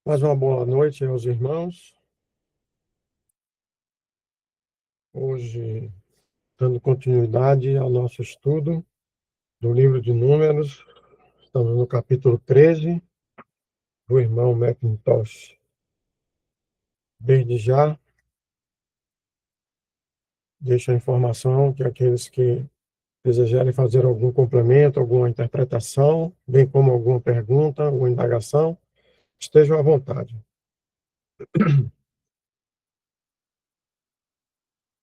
Mais uma boa noite aos irmãos. Hoje, dando continuidade ao nosso estudo do livro de Números, estamos no capítulo 13, do irmão Mackintosh. Desde já, deixo a informação que aqueles que desejarem fazer algum complemento, alguma interpretação, bem como alguma pergunta ou indagação, estejam à vontade.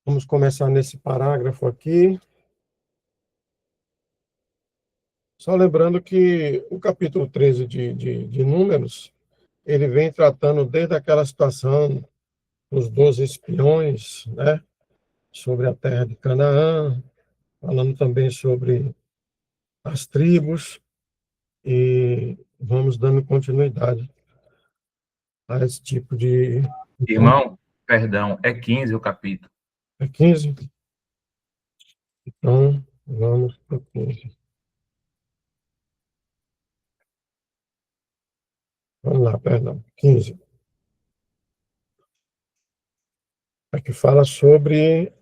Vamos começar nesse parágrafo aqui. Só lembrando que o capítulo 13 de Números, ele vem tratando desde aquela situação dos 12 espiões, né, sobre a terra de Canaã, falando também sobre as tribos, e vamos dando continuidade a esse tipo de... Irmão, perdão, é 15 o capítulo. É 15? Então, vamos para o 15. Vamos lá, perdão, 15. Aqui fala sobre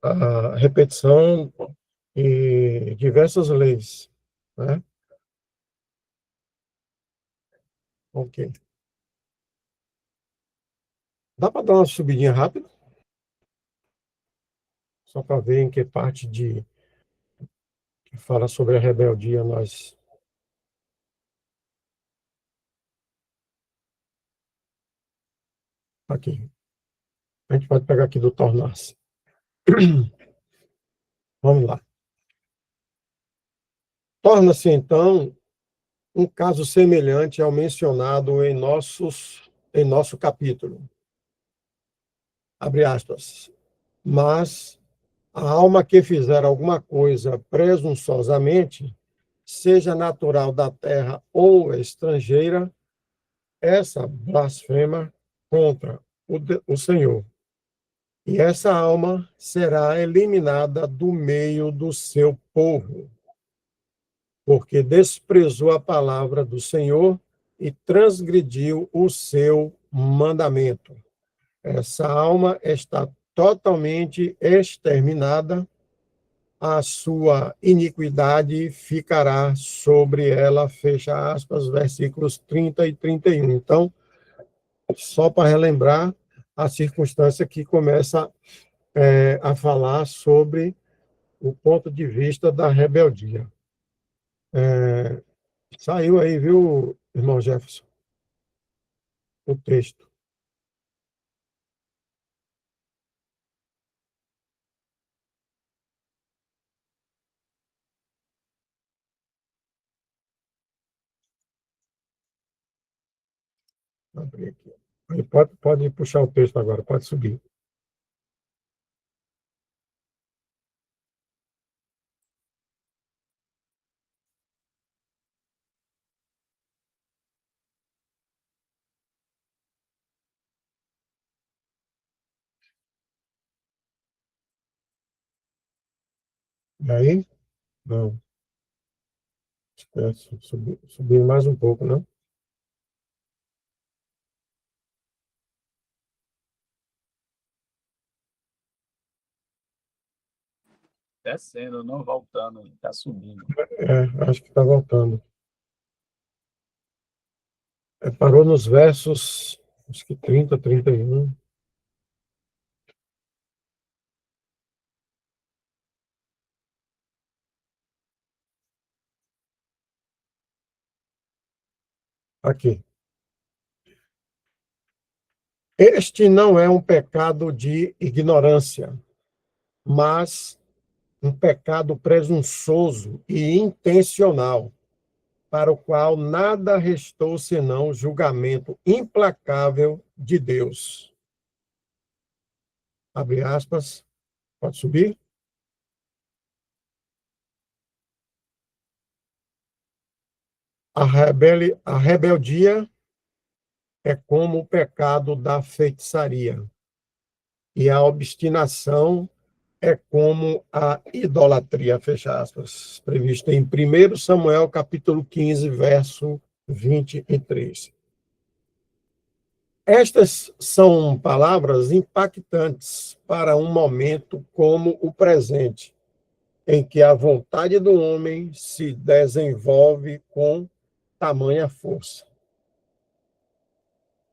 a repetição e diversas leis, né? Ok. Dá para dar uma subidinha rápida? Só para ver em que parte que fala sobre a rebeldia nós... Aqui. A gente pode pegar aqui do tornar-se. Vamos lá. Torna-se, então, um caso semelhante ao mencionado em nosso capítulo. Abre aspas. Mas a alma que fizer alguma coisa presunçosamente, seja natural da terra ou estrangeira, essa blasfema contra o Senhor. E essa alma será eliminada do meio do seu povo, porque desprezou a palavra do Senhor e transgrediu o seu mandamento. Essa alma está totalmente exterminada, a sua iniquidade ficará sobre ela, fecha aspas, versículos 30 e 31. Então, só para relembrar a circunstância que começa a falar sobre o ponto de vista da rebeldia. Saiu aí, viu, irmão Jefferson, o texto. Vou abrir aqui. Aí pode puxar o texto agora, pode subir. E aí? Não. Subir mais um pouco, né? Descendo, não voltando, está subindo. Acho que está voltando. Parou nos versos, acho que 30, 31. Aqui. Este não é um pecado de ignorância, mas um pecado presunçoso e intencional, para o qual nada restou senão o julgamento implacável de Deus. Abre aspas. Pode subir? A rebeldia é como o pecado da feitiçaria, e a obstinação é como a idolatria, fecha aspas, prevista em 1 Samuel, capítulo 15, verso 23. Estas são palavras impactantes para um momento como o presente, em que a vontade do homem se desenvolve com tamanha força.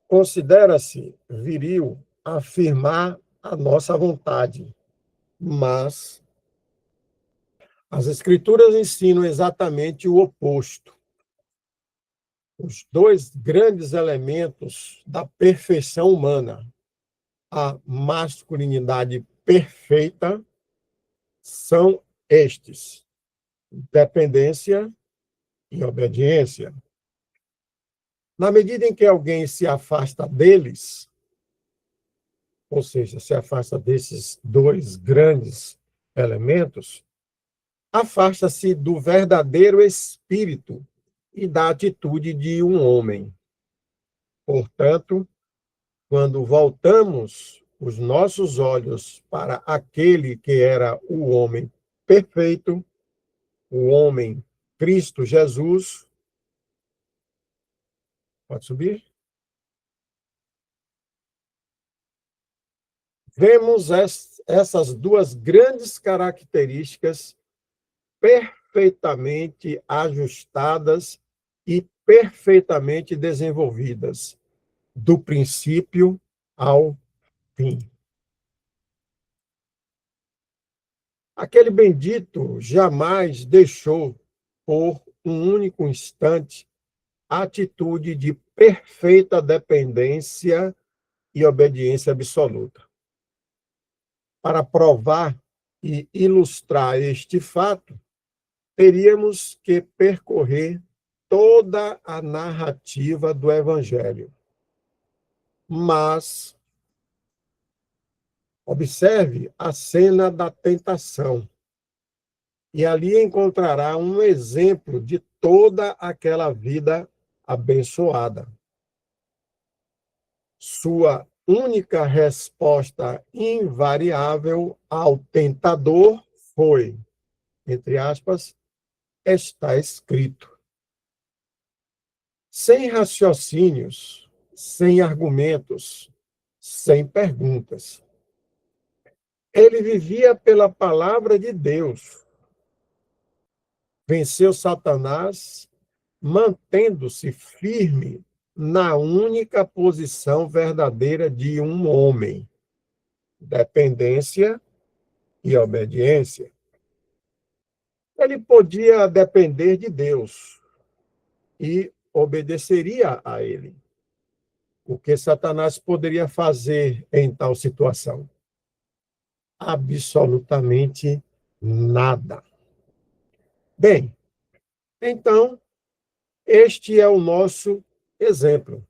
Considera-se viril afirmar a nossa vontade, mas as Escrituras ensinam exatamente o oposto. Os dois grandes elementos da perfeição humana, a masculinidade perfeita, são estes: dependência e obediência. Na medida em que alguém se afasta deles, ou seja, se afasta desses dois grandes elementos, afasta-se do verdadeiro espírito e da atitude de um homem. Portanto, quando voltamos os nossos olhos para aquele que era o homem perfeito, o homem Cristo Jesus, pode subir? Vemos essas duas grandes características perfeitamente ajustadas e perfeitamente desenvolvidas, do princípio ao fim. Aquele bendito jamais deixou, por um único instante, a atitude de perfeita dependência e obediência absoluta. Para provar e ilustrar este fato, teríamos que percorrer toda a narrativa do Evangelho. Mas observe a cena da tentação, e ali encontrará um exemplo de toda aquela vida abençoada. Sua única resposta invariável ao tentador foi, entre aspas, está escrito. Sem raciocínios, sem argumentos, sem perguntas. Ele vivia pela palavra de Deus. Venceu Satanás, mantendo-se firme na única posição verdadeira de um homem: dependência e obediência. Ele podia depender de Deus e obedeceria a ele. O que Satanás poderia fazer em tal situação? Absolutamente nada. Bem, então, este é o nosso exemplo.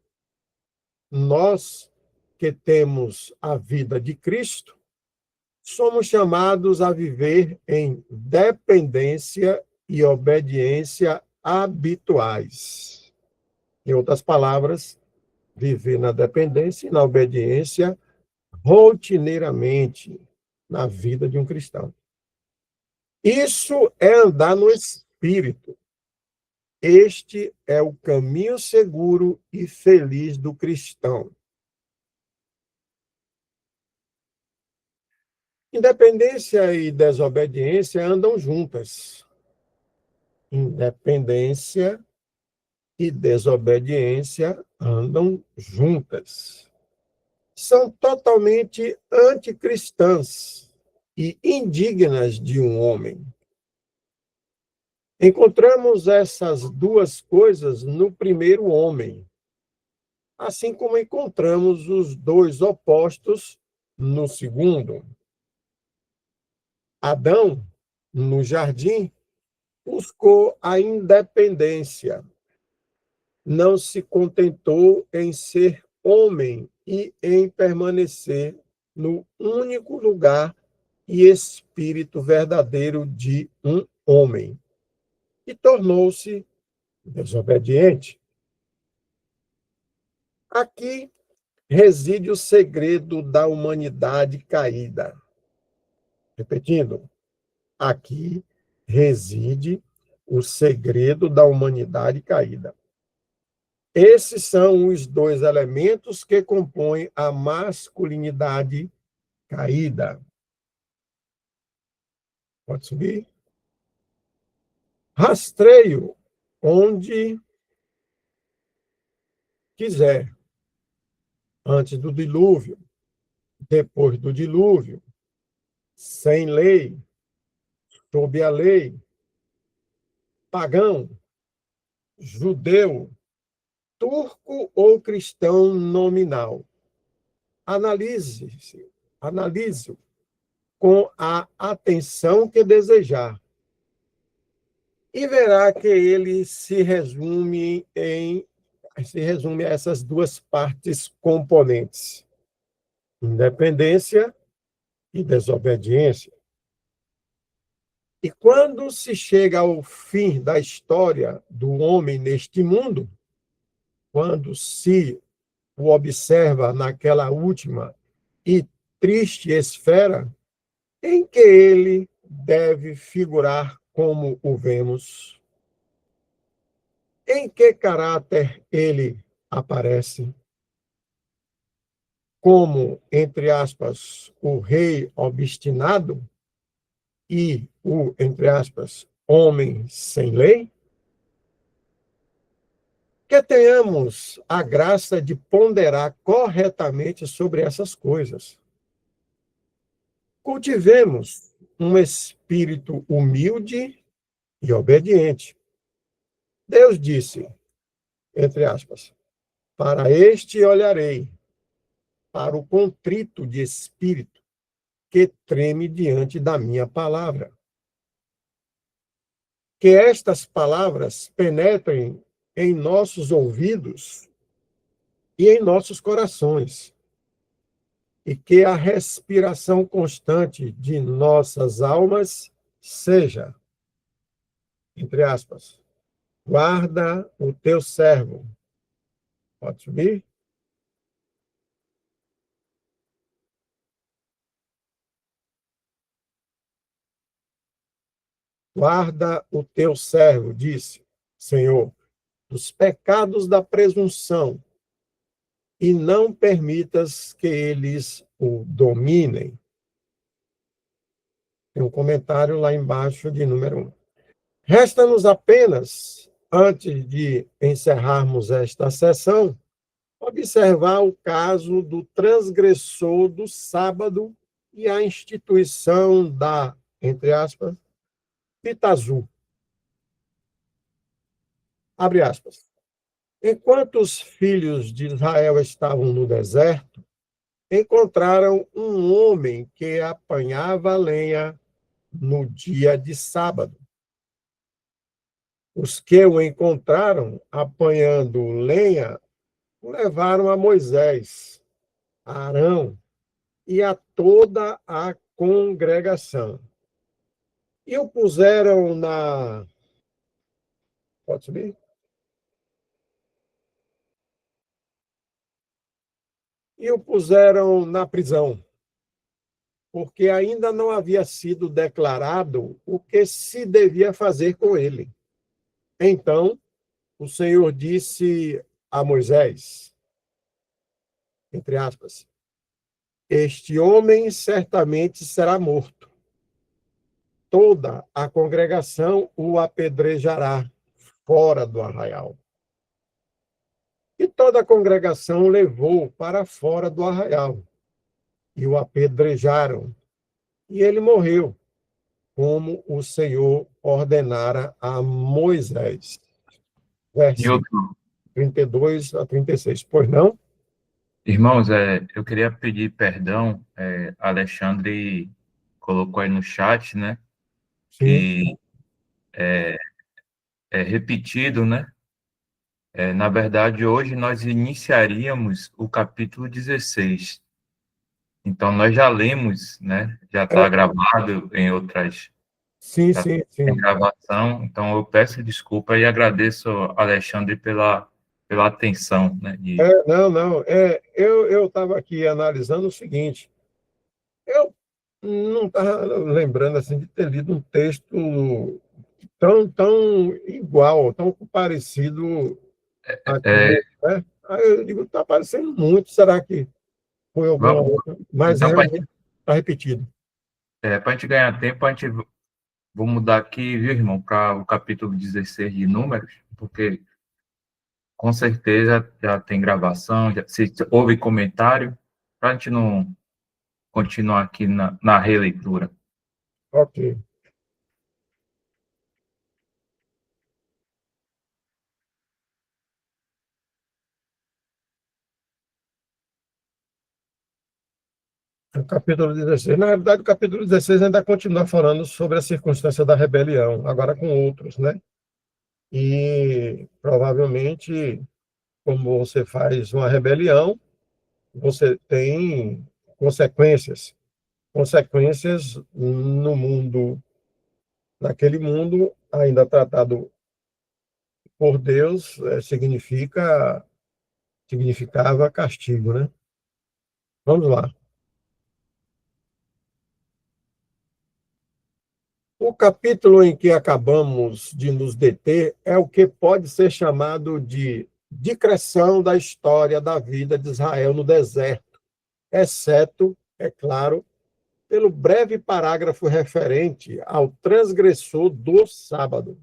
Nós que temos a vida de Cristo, somos chamados a viver em dependência e obediência habituais. Em outras palavras, viver na dependência e na obediência rotineiramente na vida de um cristão. Isso é andar no Espírito. Este é o caminho seguro e feliz do cristão. Independência e desobediência andam juntas. Independência e desobediência andam juntas. São totalmente anticristãs e indignas de um homem. Encontramos essas duas coisas no primeiro homem, assim como encontramos os dois opostos no segundo. Adão, no jardim, buscou a independência. Não se contentou em ser homem e em permanecer no único lugar e espírito verdadeiro de um homem. E tornou-se desobediente. Aqui reside o segredo da humanidade caída. Repetindo, aqui reside o segredo da humanidade caída. Esses são os dois elementos que compõem a masculinidade caída. Pode subir? Rastreio onde quiser. Antes do dilúvio, depois do dilúvio, sem lei, sob a lei, pagão, judeu, turco ou cristão nominal. Analise com a atenção que desejar e verá que ele se resume a essas duas partes componentes: independência e desobediência. E quando se chega ao fim da história do homem neste mundo, quando se o observa naquela última e triste esfera, em que ele deve figurar como o vemos? Em que caráter ele aparece? Como, entre aspas, o rei obstinado e o, entre aspas, homem sem lei? Que tenhamos a graça de ponderar corretamente sobre essas coisas. Cultivemos um espírito humilde e obediente. Deus disse, entre aspas, para este olharei, para o contrito de espírito, que treme diante da minha palavra. Que estas palavras penetrem em nossos ouvidos e em nossos corações, e que a respiração constante de nossas almas seja, entre aspas, guarda o teu servo. Pode subir? Guarda o teu servo, disse, Senhor, dos pecados da presunção, e não permitas que eles o dominem. Tem um comentário lá embaixo de número 1. Resta-nos apenas, antes de encerrarmos esta sessão, observar o caso do transgressor do sábado e a instituição da, entre aspas, fita azul. Abre aspas. Enquanto os filhos de Israel estavam no deserto, encontraram um homem que apanhava lenha no dia de sábado. Os que o encontraram apanhando lenha o levaram a Moisés, a Arão e a toda a congregação. E o puseram na... Pode subir? E o puseram na prisão, porque ainda não havia sido declarado o que se devia fazer com ele. Então, o Senhor disse a Moisés, entre aspas, este homem certamente será morto. Toda a congregação o apedrejará fora do arraial. E toda a congregação o levou para fora do arraial e o apedrejaram. E ele morreu, como o Senhor ordenara a Moisés. Versículo 32 a 36. Pois não? Irmãos, eu queria pedir perdão, Alexandre colocou aí no chat, né, Sim. que é repetido, né? Na verdade, hoje nós iniciaríamos o capítulo 16. Então, nós já lemos, né? Já está gravado em outras... Sim, Já sim, tem sim. gravação. Então, eu peço desculpa e agradeço, Alexandre, pela atenção, né? Não. Eu estava aqui analisando o seguinte. Eu não estava lembrando assim, de ter lido um texto tão igual, tão parecido aqui, É, né? Aí eu digo, está aparecendo muito, será que foi alguma vamos, outra? Mas então, realmente está repetido. para a gente ganhar tempo, vou mudar aqui, viu, irmão, para o capítulo 16 de Números, porque com certeza já tem gravação, se houve comentário, para a gente não continuar aqui na releitura. Ok. O capítulo 16. Na verdade, o capítulo 16 ainda continua falando sobre a circunstância da rebelião, agora com outros, né? E provavelmente, como você faz uma rebelião, você tem consequências. Consequências no mundo, naquele mundo ainda tratado por Deus, significava castigo, né? Vamos lá. O capítulo em que acabamos de nos deter é o que pode ser chamado de digressão da história da vida de Israel no deserto, exceto, é claro, pelo breve parágrafo referente ao transgressor do sábado.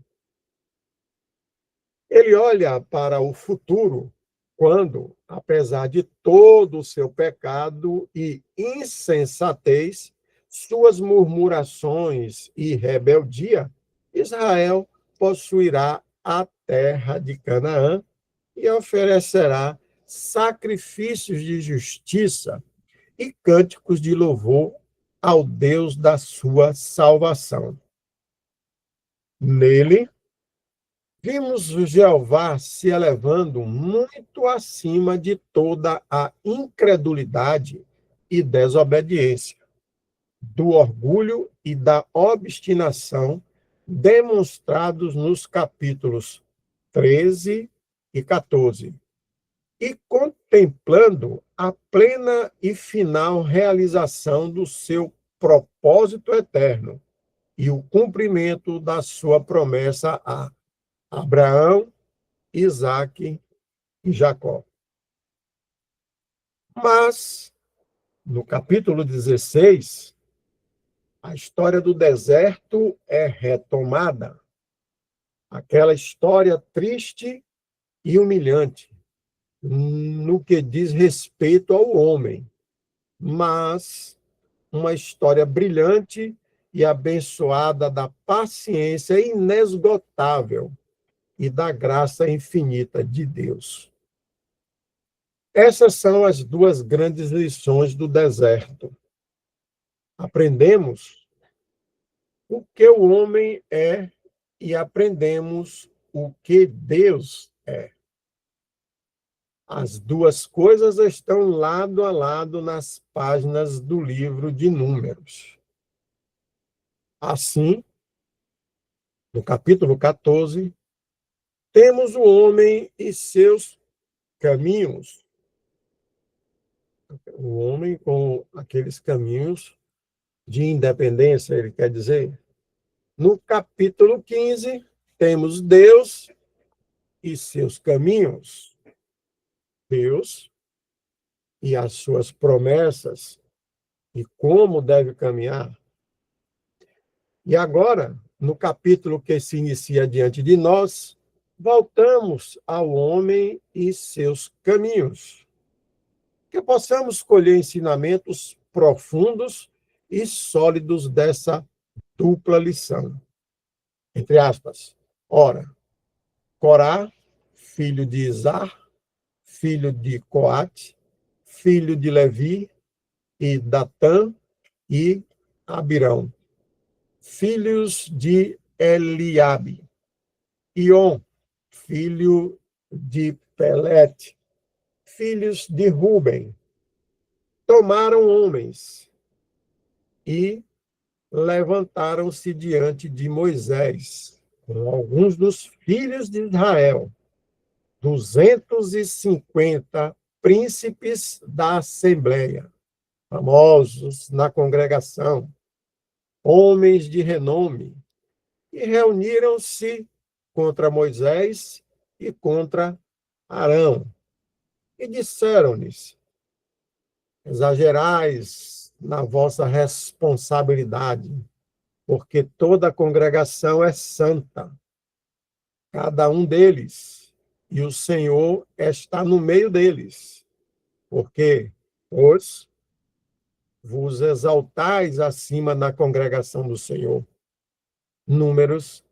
Ele olha para o futuro quando, apesar de todo o seu pecado e insensatez, suas murmurações e rebeldia, Israel possuirá a terra de Canaã e oferecerá sacrifícios de justiça e cânticos de louvor ao Deus da sua salvação. Nele, vimos o Jeová se elevando muito acima de toda a incredulidade e desobediência, do orgulho e da obstinação demonstrados nos capítulos 13 e 14, e contemplando a plena e final realização do seu propósito eterno e o cumprimento da sua promessa a Abraão, Isaque e Jacó. Mas, no capítulo 16, a história do deserto é retomada. Aquela história triste e humilhante no que diz respeito ao homem, mas uma história brilhante e abençoada da paciência inesgotável e da graça infinita de Deus. Essas são as duas grandes lições do deserto. Aprendemos o que o homem é e aprendemos o que Deus é. As duas coisas estão lado a lado nas páginas do livro de Números. Assim, no capítulo 14, temos o homem e seus caminhos. O homem com aqueles caminhos de independência, ele quer dizer. No capítulo 15, temos Deus e seus caminhos. Deus e as suas promessas e como deve caminhar. E agora, no capítulo que se inicia diante de nós, voltamos ao homem e seus caminhos. Que possamos colher ensinamentos profundos e sólidos dessa dupla lição. Entre aspas. Ora, Corá, filho de Izar, filho de Coate, filho de Levi, e Datã e Abirão, filhos de Eliabe, Ion, filho de Pelete, filhos de Ruben, tomaram homens e levantaram-se diante de Moisés, com alguns dos filhos de Israel, 250 príncipes da Assembleia, famosos na congregação, homens de renome, e reuniram-se contra Moisés e contra Arão, e disseram-lhes: exagerais na vossa responsabilidade, porque toda a congregação é santa, cada um deles, e o Senhor está no meio deles. Porque, pois, vos exaltais acima da congregação do Senhor. Números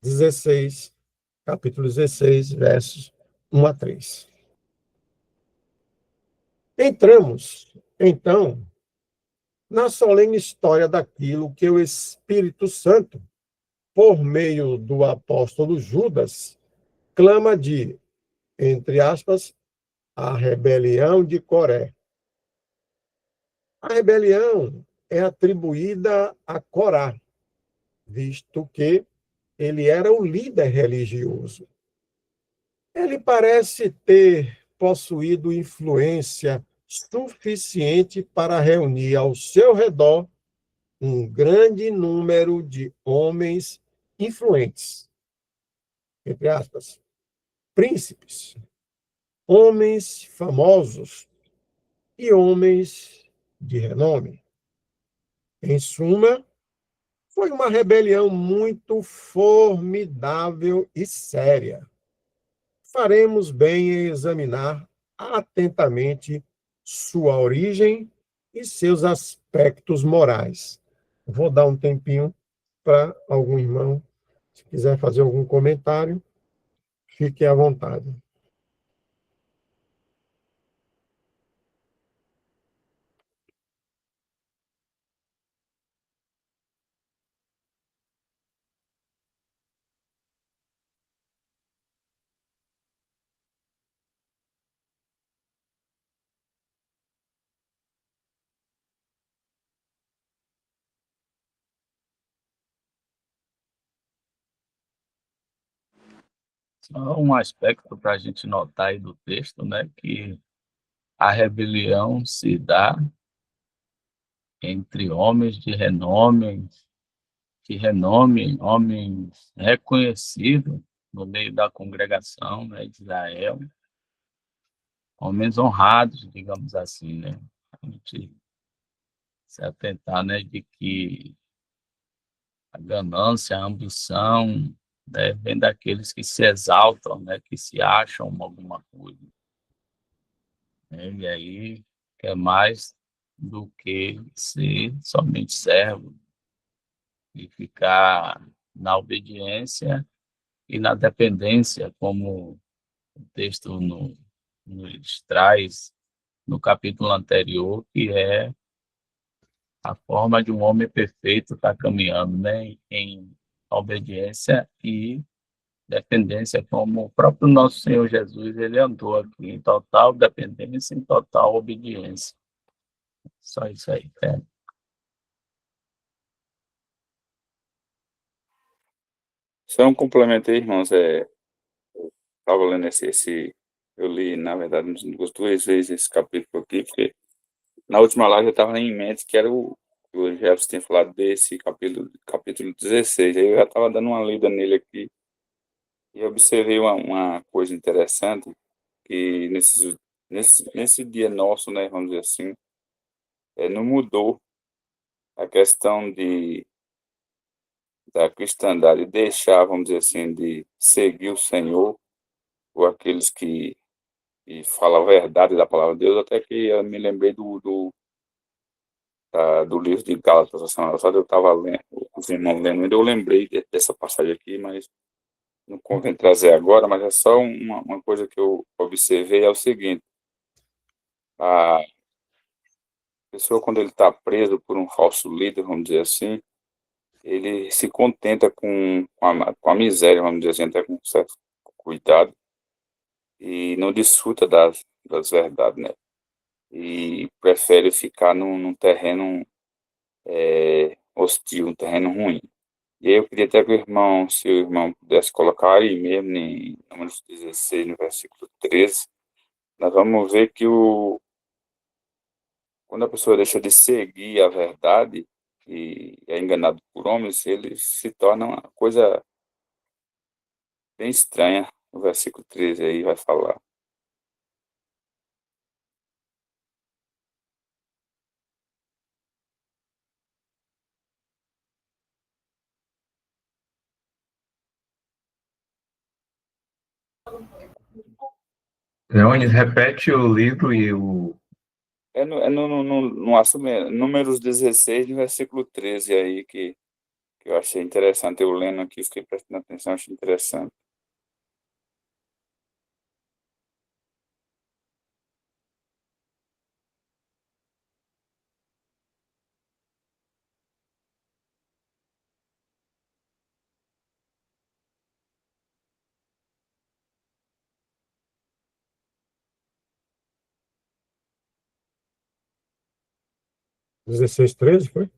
16, capítulo 16, versos 1 a 3. Entramos, então, na solene história daquilo que o Espírito Santo, por meio do apóstolo Judas, clama de, entre aspas, a rebelião de Coré. A rebelião é atribuída a Corá, visto que ele era o líder religioso. Ele parece ter possuído influência suficiente para reunir ao seu redor um grande número de homens influentes, entre aspas, príncipes, homens famosos e homens de renome. Em suma, foi uma rebelião muito formidável e séria. Faremos bem em examinar atentamente sua origem e seus aspectos morais. Vou dar um tempinho para algum irmão, se quiser fazer algum comentário, fique à vontade. Só um aspecto para a gente notar aí do texto, né, que a rebelião se dá entre homens de renome, homens reconhecidos no meio da congregação, né, de Israel, homens honrados, digamos assim, né? A gente se atentar, né, de que a ganância, a ambição, né, vem daqueles que se exaltam, né, que se acham alguma coisa, né, e aí quer mais do que ser somente servo e ficar na obediência e na dependência, como o texto nos traz no capítulo anterior, que é a forma de um homem perfeito estar caminhando, né, em obediência e dependência, como o próprio nosso Senhor Jesus, ele andou aqui em total dependência, em total obediência. Só isso aí, né? Só um complemento aí, irmãos. Estava lendo eu li, na verdade, duas vezes esse capítulo aqui, porque na última live eu estava em mente que era o Jefferson tinha falado desse capítulo 16. Aí eu já estava dando uma lida nele aqui e observei uma coisa interessante, que nesse dia nosso, né, vamos dizer assim, não mudou a questão da cristandade deixar, vamos dizer assim, de seguir o Senhor, ou aqueles que falam a verdade da palavra de Deus, até que eu me lembrei do livro de Gálatas, a semana passada eu estava lendo, os irmãos lendo, eu lembrei dessa passagem aqui, mas não convém trazer agora, mas é só uma coisa que eu observei, é o seguinte: a pessoa, quando ele está preso por um falso líder, vamos dizer assim, ele se contenta com a miséria, vamos dizer assim, até com certo cuidado, e não desfruta das verdades, né? E prefere ficar num terreno hostil, um terreno ruim. E aí eu queria até que se o irmão pudesse colocar aí mesmo em Números 16, no versículo 13, nós vamos ver que quando a pessoa deixa de seguir a verdade e é enganado por homens, ele se torna uma coisa bem estranha. no versículo 13 aí vai falar. Leones, repete o livro e o... Números 16, no versículo 13 aí, que eu achei interessante. Eu lendo aqui, fiquei prestando atenção, achei interessante. Dezesseis, 13, foi?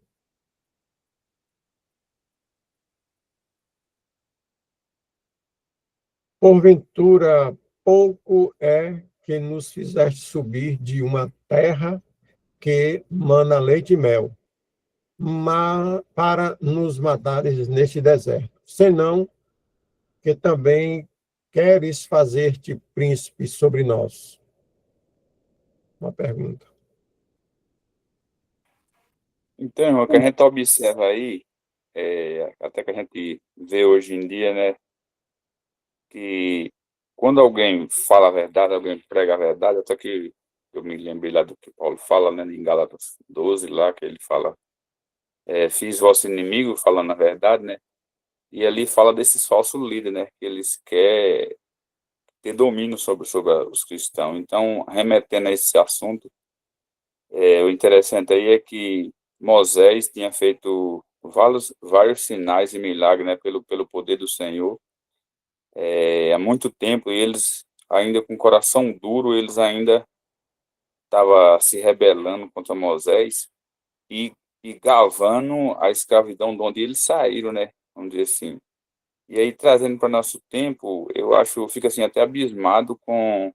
Porventura, pouco é que nos fizeste subir de uma terra que mana leite e mel, para nos matares neste deserto, senão que também queres fazer-te príncipe sobre nós. Uma pergunta. Então, o que a gente observa aí, até que a gente vê hoje em dia, né, que quando alguém fala a verdade, alguém prega a verdade, até que eu me lembrei lá do que Paulo fala, né, em Gálatas 12, lá, que ele fala, fiz vosso inimigo, falando a verdade, né, e ali fala desses falsos líderes, né, que eles querem ter domínio sobre os cristãos. Então, remetendo a esse assunto, o interessante aí é que Moisés tinha feito vários sinais e milagres, né, pelo poder do Senhor, há muito tempo, e eles ainda com coração duro, eles ainda estavam se rebelando contra Moisés e, e gavando a escravidão de onde eles saíram, né, vamos dizer assim. E aí, trazendo para nosso tempo, eu fico assim até abismado com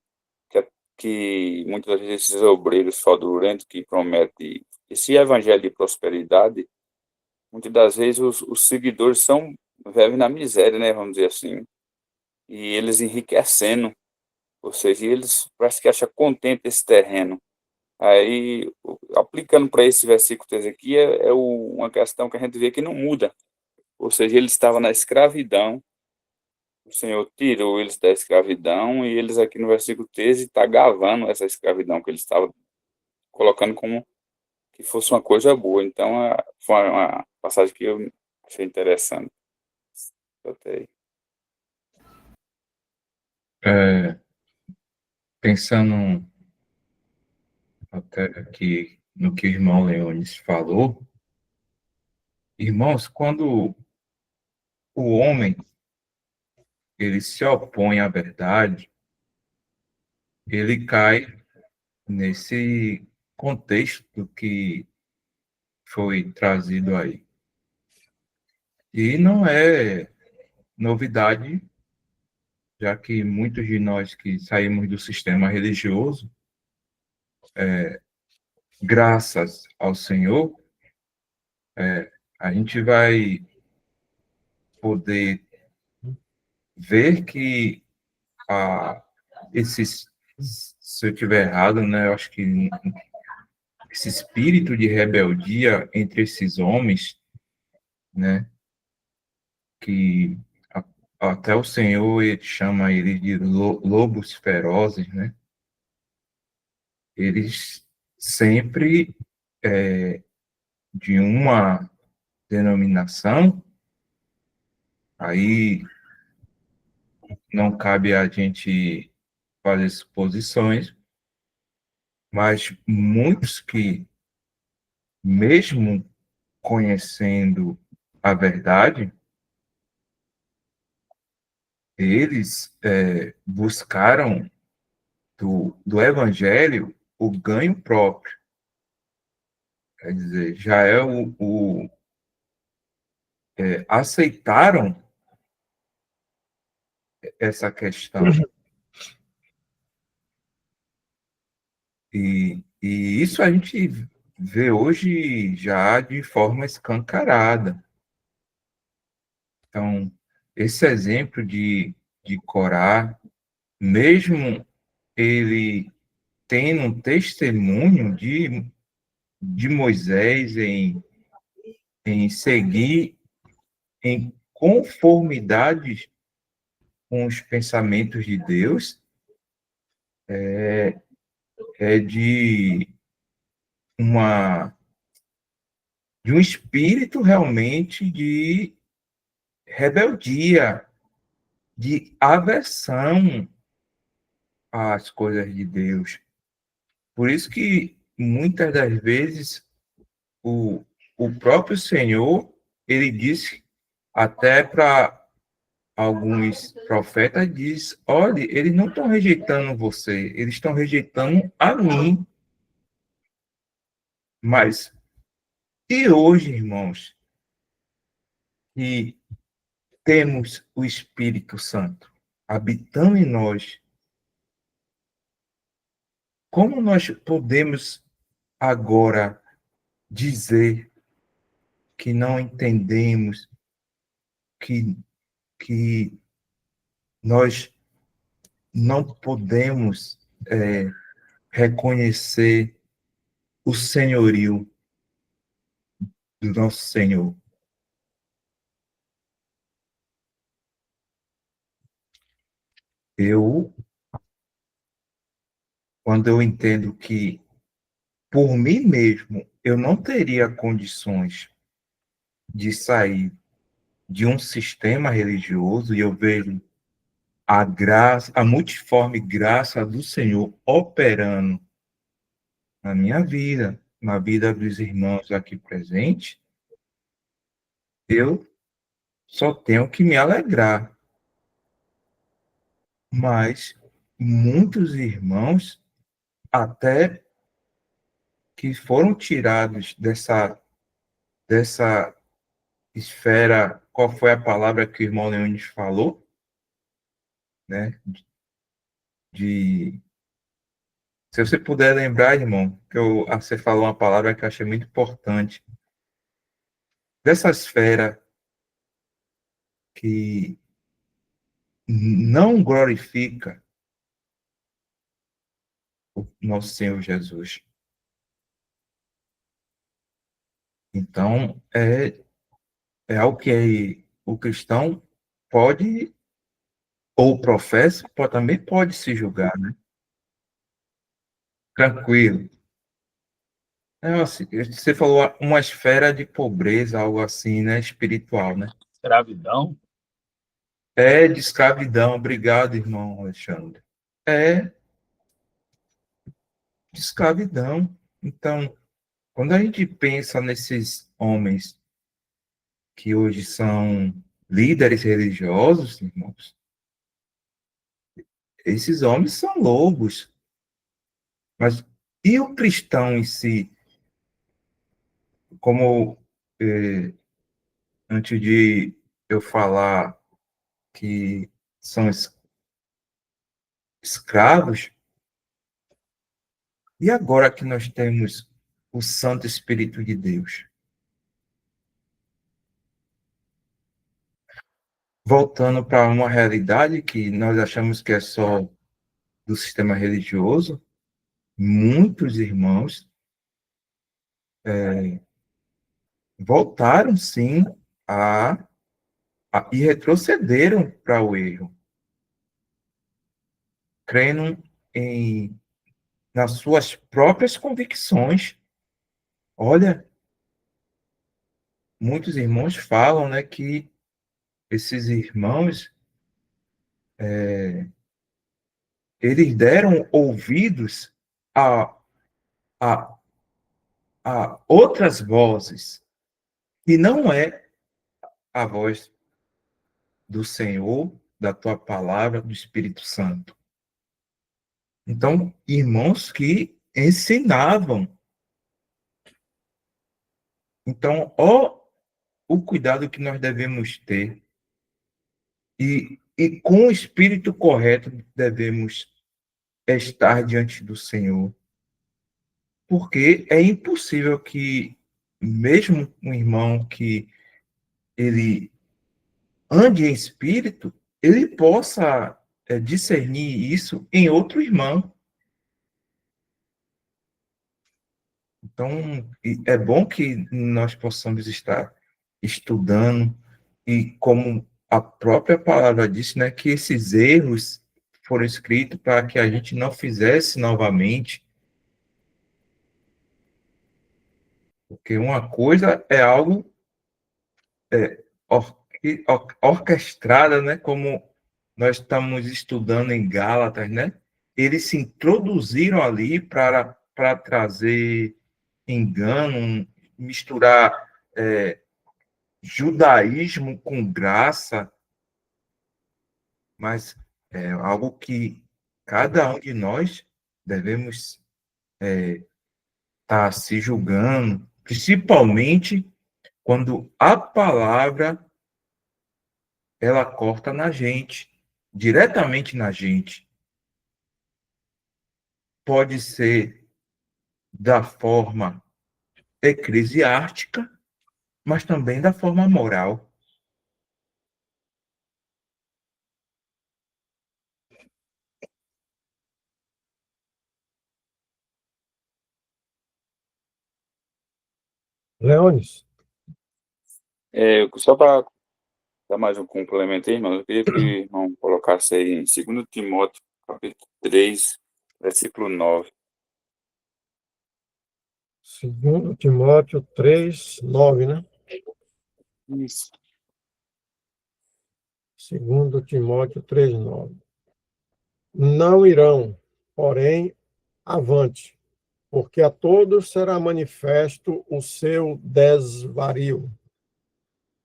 que muitas vezes esses obreiros fraudulentos que prometem esse evangelho de prosperidade, muitas das vezes os seguidores vivem na miséria, né, vamos dizer assim, e eles enriquecendo, ou seja, eles parece que acham contente esse terreno. Aí, aplicando para esse versículo 13 aqui, uma questão que a gente vê que não muda, ou seja, eles estavam na escravidão, o Senhor tirou eles da escravidão, e eles aqui no versículo 13 está gravando essa escravidão que eles estavam colocando como que fosse uma coisa boa. Então, foi uma passagem que eu achei interessante. Botei. Pensando até aqui no que o irmão Leones falou, irmãos, quando o homem ele se opõe à verdade, ele cai nesse contexto que foi trazido aí. E não é novidade, já que muitos de nós que saímos do sistema religioso, graças ao Senhor, a gente vai poder ver que se eu estiver errado, né, eu acho que esse espírito de rebeldia entre esses homens, né, que até o Senhor ele chama eles de lobos ferozes, né, eles sempre de uma denominação, aí não cabe a gente fazer suposições, mas muitos que, mesmo conhecendo a verdade, eles buscaram do evangelho o ganho próprio. Quer dizer, já é aceitaram essa questão. E isso a gente vê hoje já de forma escancarada. Então, esse exemplo de de Corá, mesmo ele tendo um testemunho de Moisés em seguir em conformidade com os pensamentos de Deus, é uma de um espírito realmente de rebeldia, de aversão às coisas de Deus. Por isso que muitas das vezes o próprio Senhor, ele disse até para alguns profetas, diz, olha, eles não estão rejeitando você, eles estão rejeitando a mim. Mas e hoje, irmãos, que temos o Espírito Santo habitando em nós, como nós podemos agora dizer que não entendemos, que nós não podemos reconhecer o senhorio do nosso Senhor? Quando eu entendo que, por mim mesmo, eu não teria condições de sair de um sistema religioso, e eu vejo a graça, a multiforme graça do Senhor operando na minha vida, na vida dos irmãos aqui presentes, eu só tenho que me alegrar. Mas muitos irmãos, até que foram tirados dessa esfera, qual foi a palavra que o irmão Leônidas falou? Né? Se você puder lembrar, irmão, que você falou uma palavra que eu achei muito importante. Dessa esfera que não glorifica o nosso Senhor Jesus. Então, é algo que o cristão pode, ou o professa, também pode se julgar, né? Tranquilo. Assim, você falou uma esfera de pobreza, algo assim, né? Espiritual, né? Escravidão? É de escravidão. Obrigado, irmão Alexandre. É de escravidão. Então, quando a gente pensa nesses homens que hoje são líderes religiosos, irmãos, esses homens são lobos. Mas e o cristão em si? Como antes de eu falar que são escravos, e agora que nós temos o Santo Espírito de Deus? Voltando para uma realidade que nós achamos que é só do sistema religioso, muitos irmãos voltaram, sim, e retrocederam para o erro, crendo nas suas próprias convicções. Olha, muitos irmãos falam, né, que esses irmãos, eles deram ouvidos a, a, a outras vozes, e não é a voz do Senhor, da tua palavra, do Espírito Santo. Então, irmãos que ensinavam. Então, o cuidado que nós devemos ter, e com o espírito correto devemos estar diante do Senhor. Porque é impossível que, mesmo um irmão que ele ande em espírito, ele possa discernir isso em outro irmão. Então, é bom que nós possamos estar estudando e, como a própria palavra disse, né, que esses erros foram escritos para que a gente não fizesse novamente, porque uma coisa é algo orquestrada, né, como nós estamos estudando em Gálatas, né? Eles se introduziram ali para trazer engano, misturar judaísmo com graça, mas é algo que cada um de nós devemos estar se julgando, principalmente quando a palavra ela corta na gente, diretamente na gente. Pode ser da forma eclesiástica, mas também da forma moral. Leones, Só para dar mais um complemento aí, irmão, eu queria que o irmão colocasse aí em 2 Timóteo, capítulo 3, versículo 9. 2 Timóteo 3, 9, né? Isso. 2 Timóteo 3, 9. Não irão, porém, avante, porque a todos será manifesto o seu desvario,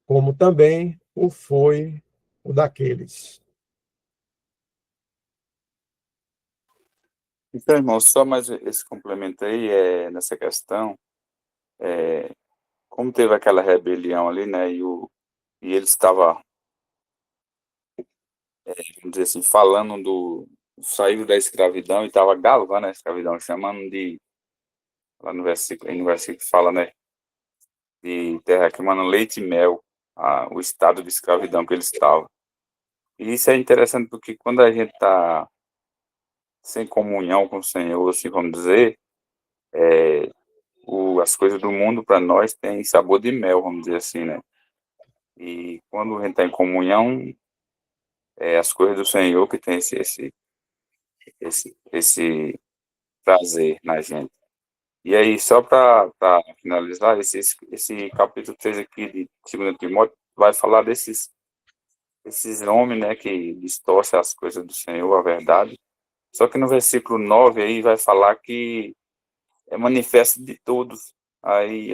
como também o foi o daqueles. Então, irmão, só mais esse complemento aí, nessa questão, como teve aquela rebelião ali, né, e ele estava, vamos dizer assim, falando saiu da escravidão e estava galvando a escravidão, chamando de, lá no versículo fala, né, de terra que manda leite e mel, o estado de escravidão que ele estava. E isso é interessante porque quando a gente está sem comunhão com o Senhor, assim vamos dizer, as coisas do mundo para nós têm sabor de mel, vamos dizer assim, né? E quando a gente está em comunhão, as coisas do Senhor que tem esse prazer na gente. E aí, só para finalizar, esse capítulo 3 aqui de 2 Timóteo vai falar esses homens, né, que distorcem as coisas do Senhor, a verdade. Só que no versículo 9 aí vai falar que é manifesto de todos. Aí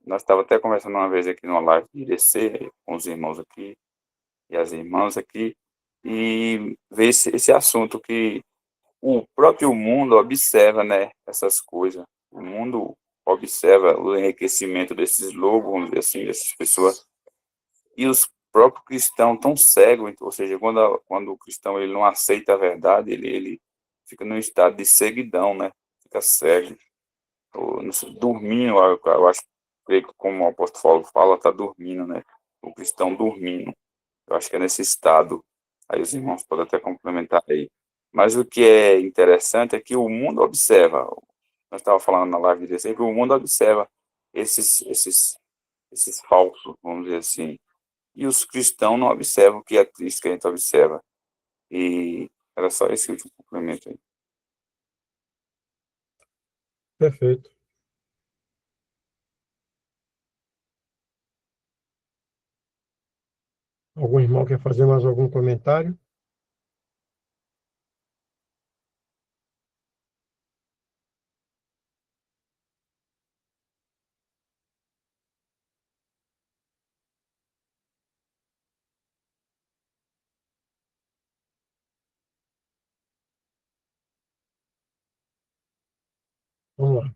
nós estávamos até conversando uma vez aqui numa live de IDC, com os irmãos aqui e as irmãs aqui, e ver esse assunto que o próprio mundo observa, né, essas coisas. O mundo observa o enriquecimento desses lobos, vamos dizer assim, dessas pessoas, e os próprios cristãos estão cegos, ou seja, quando o cristão ele não aceita a verdade, ele fica num estado de ceguidão, né, fica cego, ou, não sei, dormindo, eu acho que como o apóstolo Paulo fala, está dormindo, né, o cristão dormindo, eu acho que é nesse estado, aí os irmãos podem até complementar aí. Mas o que é interessante é que o mundo observa, nós estávamos falando na live de sempre, o mundo observa esses falsos, vamos dizer assim, e os cristãos não observam o que é Cristo que a gente observa. E era só esse último complemento aí. Perfeito. Algum irmão quer fazer mais algum comentário? Vamos lá.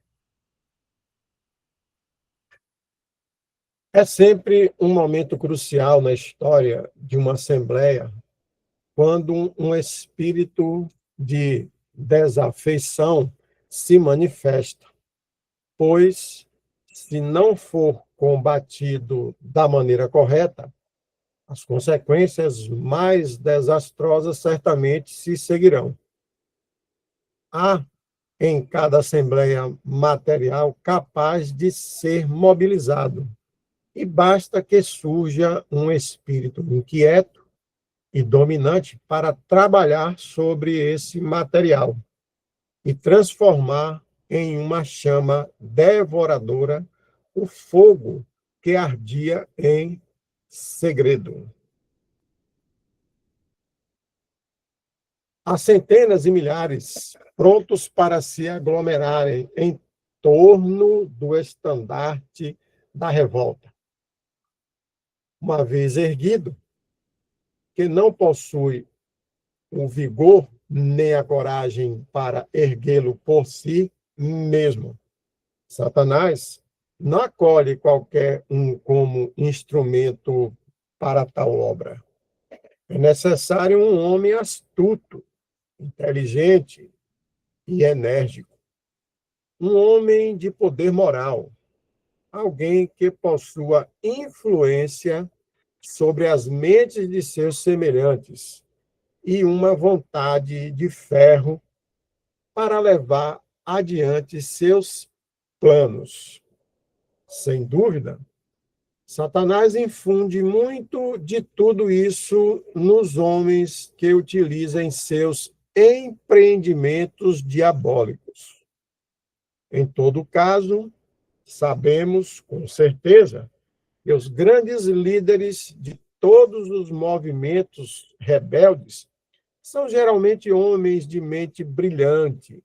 É sempre um momento crucial na história de uma assembleia quando um espírito de desafeição se manifesta, pois, se não for combatido da maneira correta, As consequências mais desastrosas certamente se seguirão. Há em cada assembleia material capaz de ser mobilizado, e basta que surja um espírito inquieto e dominante para trabalhar sobre esse material e transformar em uma chama devoradora o fogo que ardia em segredo. Há centenas e milhares prontos para se aglomerarem em torno do estandarte da revolta. Uma vez erguido, que não possui o vigor nem a coragem para erguê-lo por si mesmo. Satanás não acolhe qualquer um como instrumento para tal obra. É necessário um homem astuto, inteligente e enérgico. Um homem de poder moral. Alguém que possua influência sobre as mentes de seus semelhantes e uma vontade de ferro para levar adiante seus planos. Sem dúvida, Satanás infunde muito de tudo isso nos homens que utilizam seus empreendimentos diabólicos. Em todo caso, sabemos com certeza que os grandes líderes de todos os movimentos rebeldes são geralmente homens de mente brilhante,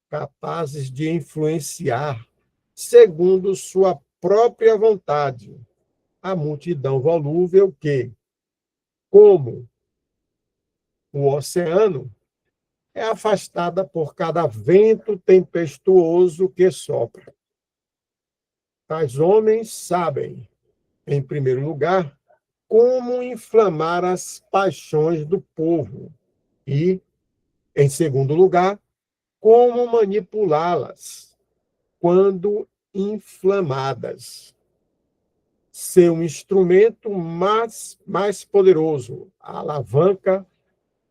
capazes de influenciar, segundo sua própria vontade, a multidão volúvel que, como o oceano, é afastada por cada vento tempestuoso que sopra. Tais homens sabem, em primeiro lugar, como inflamar as paixões do povo e, em segundo lugar, como manipulá-las quando inflamadas. Seu instrumento mais poderoso, a alavanca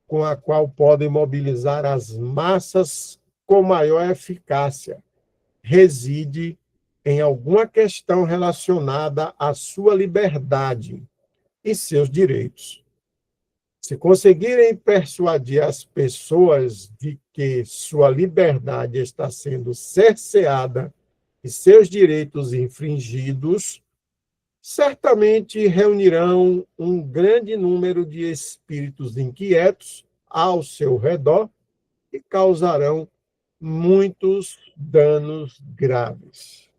com a qual podem mobilizar as massas com maior eficácia, reside em alguma questão relacionada à sua liberdade e seus direitos. Se conseguirem persuadir as pessoas de que sua liberdade está sendo cerceada e seus direitos infringidos, certamente reunirão um grande número de espíritos inquietos ao seu redor e causarão muitos danos graves.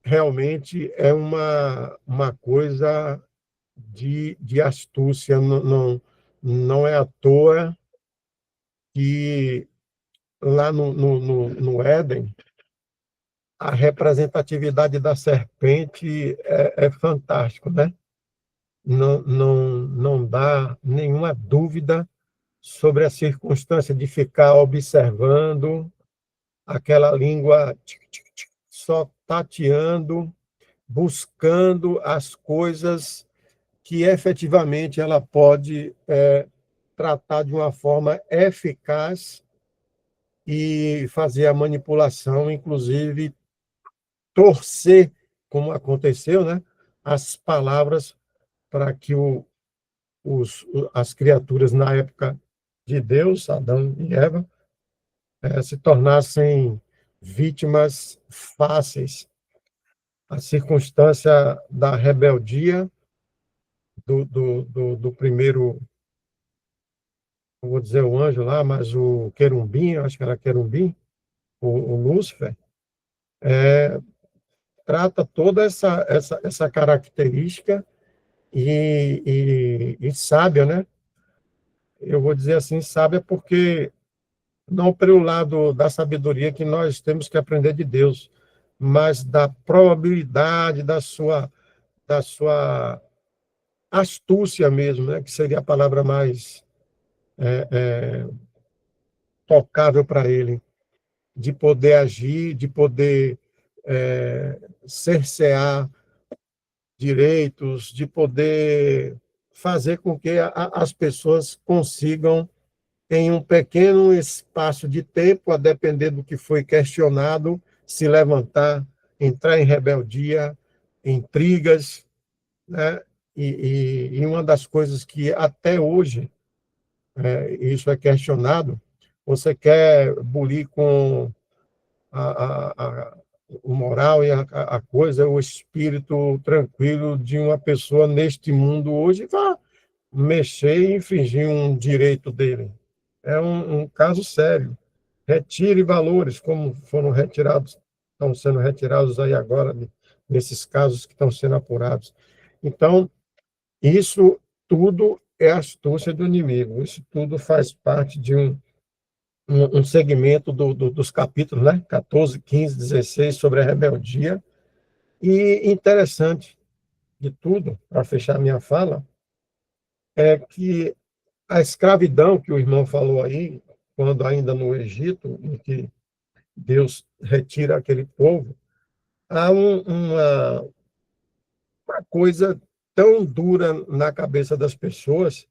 Realmente é uma coisa de astúcia, não é à toa que lá no Éden, a representatividade da serpente é fantástico, né? Não dá nenhuma dúvida sobre a circunstância de ficar observando aquela língua só tateando, buscando as coisas que efetivamente ela pode tratar de uma forma eficaz e fazer a manipulação, inclusive torcer, como aconteceu, né, as palavras para que as criaturas na época de Deus, Adão e Eva, se tornassem vítimas fáceis. A circunstância da rebeldia do primeiro, não vou dizer o anjo lá, mas o querubim, acho que era querubim, o Lúcifer, trata toda essa característica e sábia, né? Eu vou dizer assim, sábia porque não pelo lado da sabedoria que nós temos que aprender de Deus, mas da probabilidade da sua astúcia mesmo, né? Que seria a palavra mais tocável para ele, de poder agir, de poder cercear, direitos, de poder fazer com que as pessoas consigam, em um pequeno espaço de tempo, a depender do que foi questionado, se levantar, entrar em rebeldia, intrigas, né? E uma das coisas que até hoje isso é questionado, você quer bulir com a, o moral e a coisa, o espírito tranquilo de uma pessoa neste mundo hoje, vai mexer e infringir um direito dele. É um caso sério. Retire valores, como foram retirados, estão sendo retirados aí agora, nesses casos que estão sendo apurados. Então, isso tudo é astúcia do inimigo, isso tudo faz parte de um segmento dos capítulos, né? 14, 15, 16, sobre a rebeldia. E interessante de tudo, para fechar minha fala, é que a escravidão que o irmão falou aí, quando ainda no Egito, em que Deus retira aquele povo, há uma coisa tão dura na cabeça das pessoas,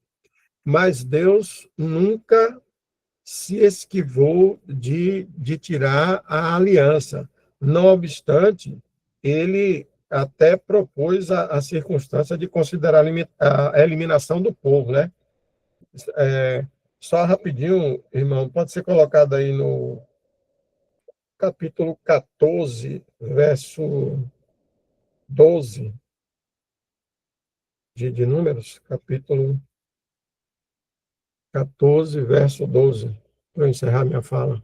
mas Deus nunca se esquivou de tirar a aliança. Não obstante, ele até propôs a circunstância de considerar a eliminação do povo, né? Só rapidinho, irmão, pode ser colocado aí no capítulo 14, verso 12 de Números, capítulo 14, verso 12, para eu encerrar minha fala.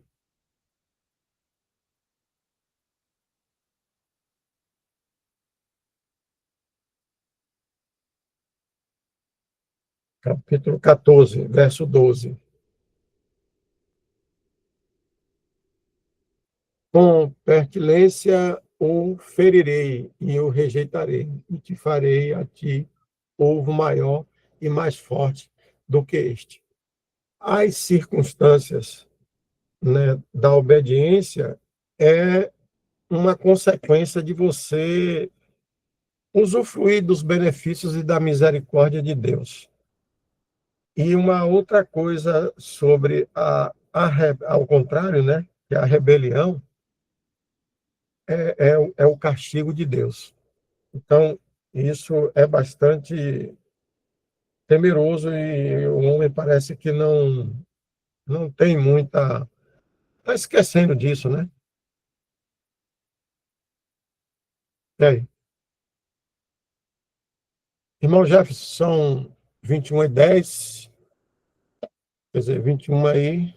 Capítulo 14, verso 12. Com pertilência o ferirei e o rejeitarei, e te farei a ti povo maior e mais forte do que este. As circunstâncias, né, da obediência é uma consequência de você usufruir dos benefícios e da misericórdia de Deus. E uma outra coisa sobre ao contrário, né, que a rebelião é o castigo de Deus. Então, isso é bastante temeroso e o homem parece que não tem muita... Está esquecendo disso, né? E aí? Irmão Jefferson, são 21h10, quer dizer, 21h08.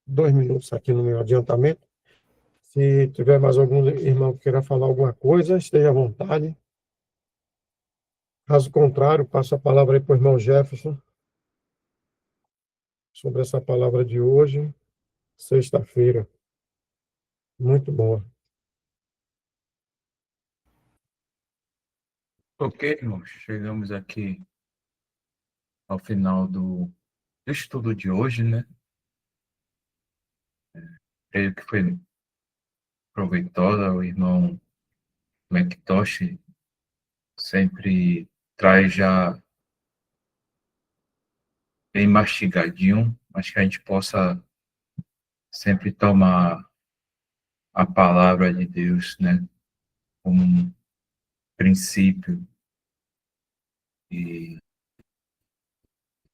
2 minutos aqui no meu adiantamento. Se tiver mais algum irmão que queira falar alguma coisa, esteja à vontade. Caso contrário, passo a palavra aí para o irmão Jefferson sobre essa palavra de hoje, sexta-feira. Muito boa. Ok, irmãos, chegamos aqui ao final do estudo de hoje, né? Creio que foi proveitosa. O irmão McTosh sempre traz já bem mastigadinho, mas que a gente possa sempre tomar a palavra de Deus, né, como um princípio e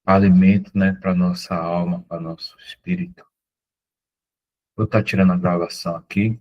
alimento, né, para nossa alma, para nosso espírito. Vou estar tirando a gravação aqui.